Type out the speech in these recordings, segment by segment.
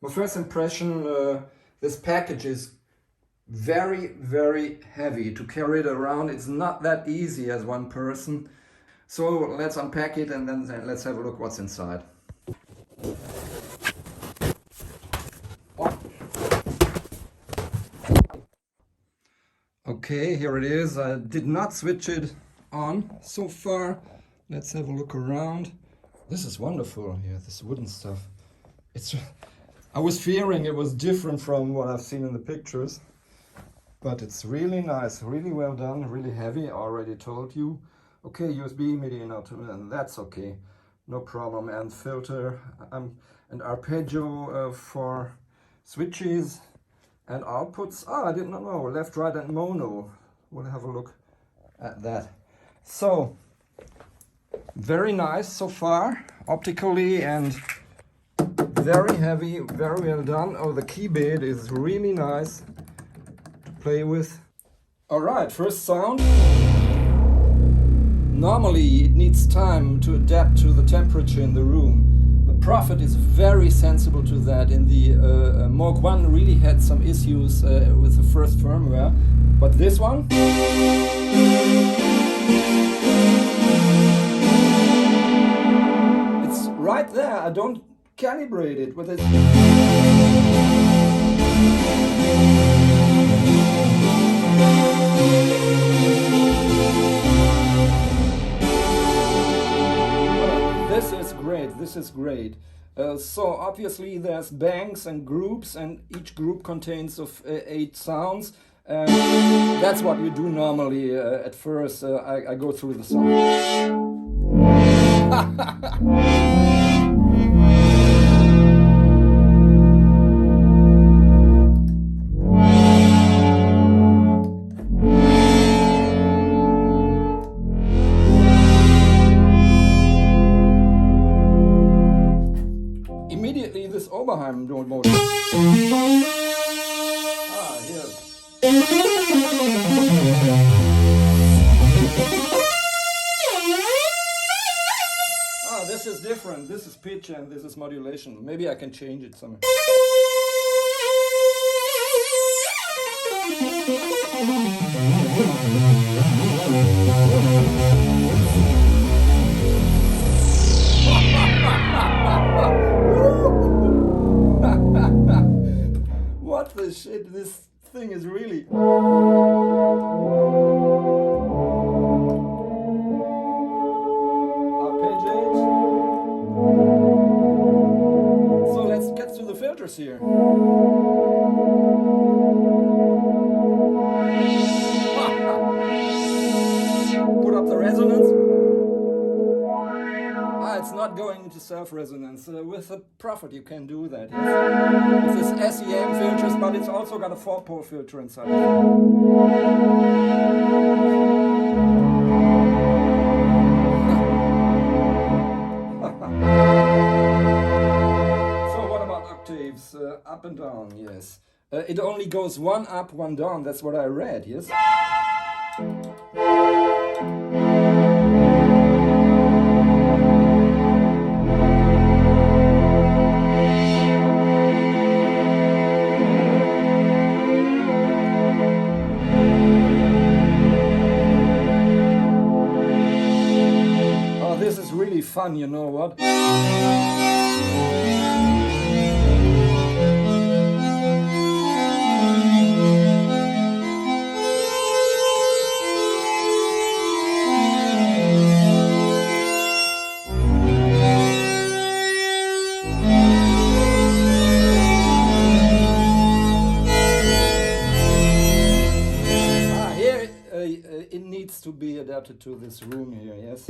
My first impression, this package is very, very heavy to carry it around. It's not that easy as one person. So let's unpack it and then let's have a look what's inside. Okay, here it is. I did not switch it on so far. Let's have a look around. This is wonderful here, this wooden stuff. I was fearing it was different from what I've seen in the pictures, but it's really nice, really well done, really heavy, I already told you. Okay, USB MIDI out, and that's okay, no problem. And filter and arpeggio for switches and outputs. I did not know, left, right and mono. We'll have a look at that. So, very nice so far, optically, and very heavy, very well done. Oh, the key bed is really nice to play with. All right, first sound. Normally it needs time to adapt to the temperature in the room. The Prophet is very sensible to that. In the Moog One really had some issues with the first firmware, but this one, it's right there. I don't calibrate it with it. This is great, this is great. So obviously there's banks and groups, and each group contains of 8 sounds. That's what you do normally at first. I go through the song. Immediately this Oberheim mode. Here. This is different. This is pitch and this is modulation. Maybe I can change it somehow. What the shit? This thing is really... Arpeggiate. So let's get to the filters here. Put up the resonance. It's not going into self-resonance. With the Prophet you can do that. Yes. With this SEM filters, but it's also got a 4-pole filter inside. So what about octaves? Up and down, yes. It only goes 1 up, 1 down. That's what I read, yes? This is really fun, you know what? Here it needs to be adapted to this room here, yes?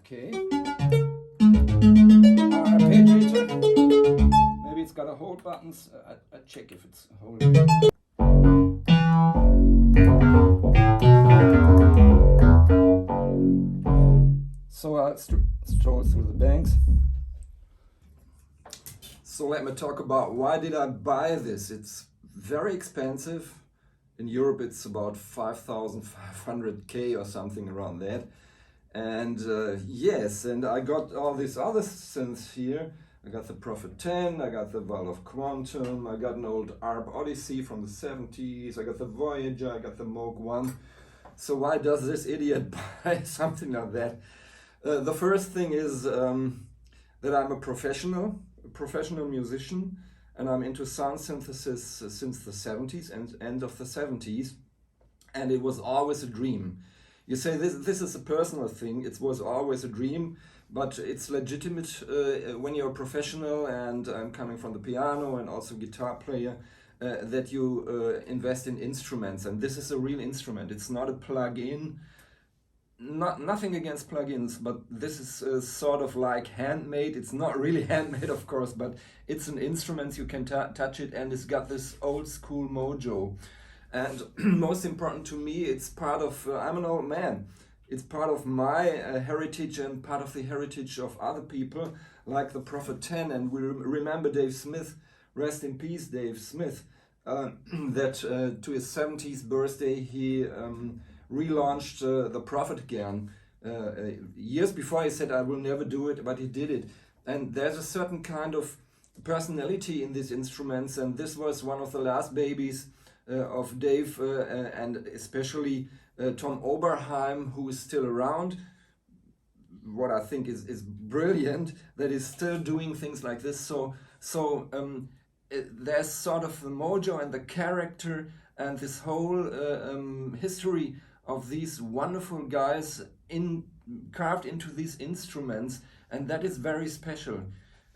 Okay. I check if it's holding. So I stroll through the banks. So let me talk about why did I buy this. It's very expensive. In Europe it's about 5,500 or something around that. And yes, and I got all these other synths here. I got the Prophet 10, I got the Waldorf Quantum, I got an old ARP Odyssey from the 70s, I got the Voyager, I got the Moog One. So why does this idiot buy something like that? The first thing is that I'm a professional musician, and I'm into sound synthesis since the 70s and end of the 70s, and it was always a dream. You say this is a personal thing, it was always a dream, but it's legitimate when you're a professional, and I'm coming from the piano and also guitar player, that you invest in instruments, and this is a real instrument. It's not a plug-in. Nothing against plugins, but this is sort of like handmade. It's not really handmade, of course, but it's an instrument. You can touch it, and it's got this old school mojo. And most important to me, it's part of, I'm an old man. It's part of my heritage and part of the heritage of other people, like the Prophet 10. And we remember Dave Smith, rest in peace, Dave Smith, that to his 70th birthday, he relaunched the Prophet again. Years before he said, I will never do it, but he did it. And there's a certain kind of personality in these instruments, and this was one of the last babies of Dave, and especially Tom Oberheim, who is still around. What I think is brilliant, that is still doing things like this. So there's sort of the mojo and the character and this whole history of these wonderful guys carved into these instruments, and that is very special.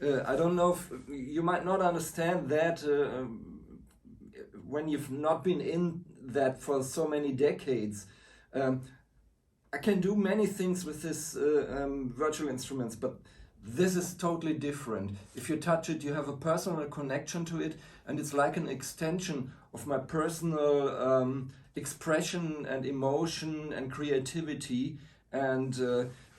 I don't know if you might not understand that when you've not been in that for so many decades. I can do many things with this virtual instruments, but this is totally different. If you touch it, you have a personal connection to it, and it's like an extension of my personal expression and emotion and creativity, and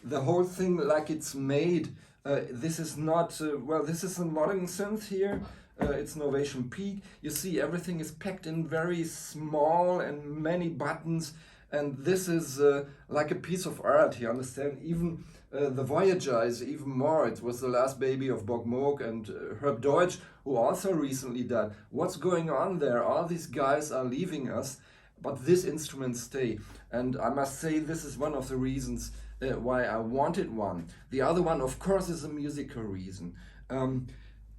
the whole thing, like it's made. This is not, well, this is a modern synth here. It's Novation Peak. You see, everything is packed in very small and many buttons, and this is like a piece of art, you understand? Even the Voyager is even more. It was the last baby of Bob Moog and Herb Deutsch, who also recently died. What's going on there? All these guys are leaving us, but this instrument stay. And I must say, this is one of the reasons why I wanted one. The other one, of course, is a musical reason.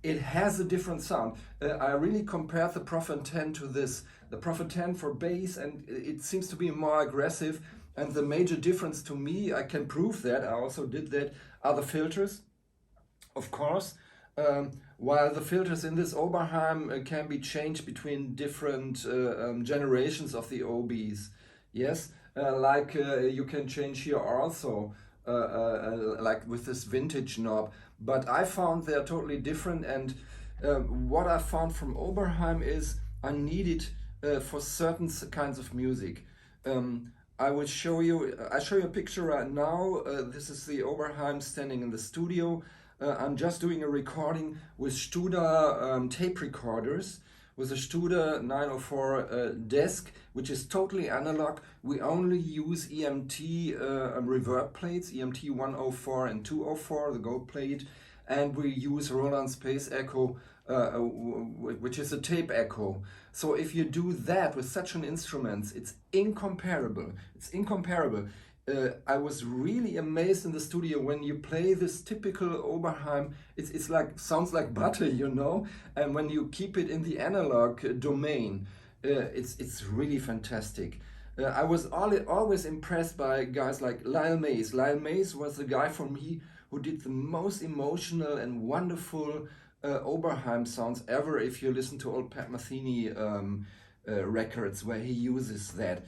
It has a different sound. I really compared the Prophet 10 to this. The Prophet 10 for bass, and it seems to be more aggressive. And the major difference to me, I can prove that, I also did that, are the filters, of course. While the filters in this Oberheim can be changed between different generations of the OBs. Yes, like you can change here also, like with this vintage knob. But I found they're totally different, and what I found from Oberheim is I need it for certain kinds of music. I will show you, I'll show you a picture right now. This is the Oberheim standing in the studio. I'm just doing a recording with Studer tape recorders, with a Studer 904 desk, which is totally analog. We only use EMT reverb plates, EMT 104 and 204, the gold plate, and we use Roland Space Echo, which is a tape echo. So if you do that with such an instrument, it's incomparable. It's incomparable. I was really amazed in the studio when you play this typical Oberheim. It's like, sounds like butter, you know. And when you keep it in the analog domain, it's really fantastic. I was always impressed by guys like Lyle Mays. Lyle Mays was the guy for me who did the most emotional and wonderful Oberheim sounds ever. If you listen to old Pat Metheny records where he uses that.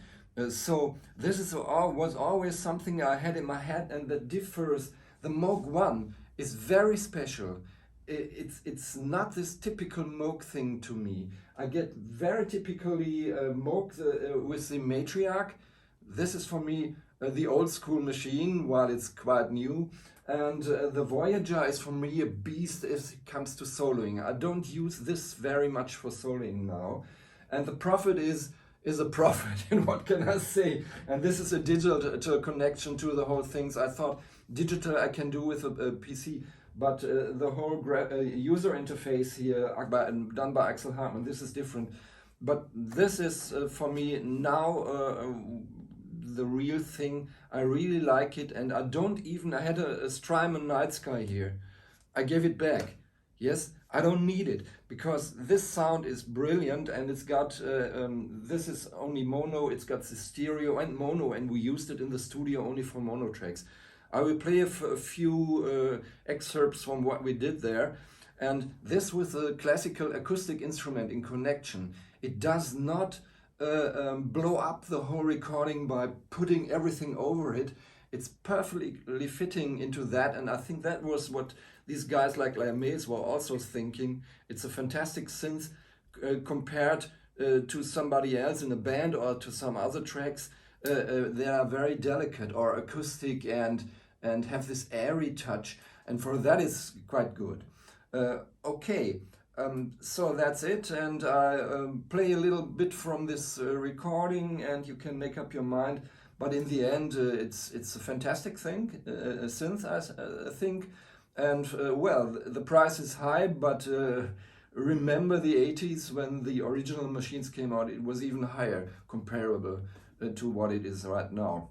So this was always something I had in my head, and that differs. The Moog One is very special. it's not this typical Moog thing to me. I get very typically Moog with the Matriarch. This is for me the old school machine, while it's quite new. And the Voyager is for me a beast if it comes to soloing. I don't use this very much for soloing now. And the Prophet is a prophet, and what can I say? And this is a digital connection to the whole things. I thought digital I can do with a PC, but the whole user interface here done by Axel Hartmann, this is different. But this is for me now the real thing. I really like it, and I had a Strymon Night Sky here. I gave it back. Yes, I don't need it, because this sound is brilliant, and it's got, this is only mono, it's got the stereo and mono, and we used it in the studio only for mono tracks. I will play a few excerpts from what we did there, and this with a classical acoustic instrument in connection. It does not blow up the whole recording by putting everything over it. It's perfectly fitting into that, and I think that was what these guys like Mays were also thinking. It's a fantastic synth compared to somebody else in a band or to some other tracks. They are very delicate or acoustic and have this airy touch, and for that is quite good. Okay, so that's it, and I play a little bit from this recording, and you can make up your mind. But in the end, it's a fantastic thing, a synth, I think. And well, the price is high, but remember the 80s when the original machines came out, it was even higher, comparable to what it is right now.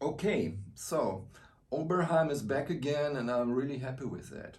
Okay, so Oberheim is back again, and I'm really happy with that.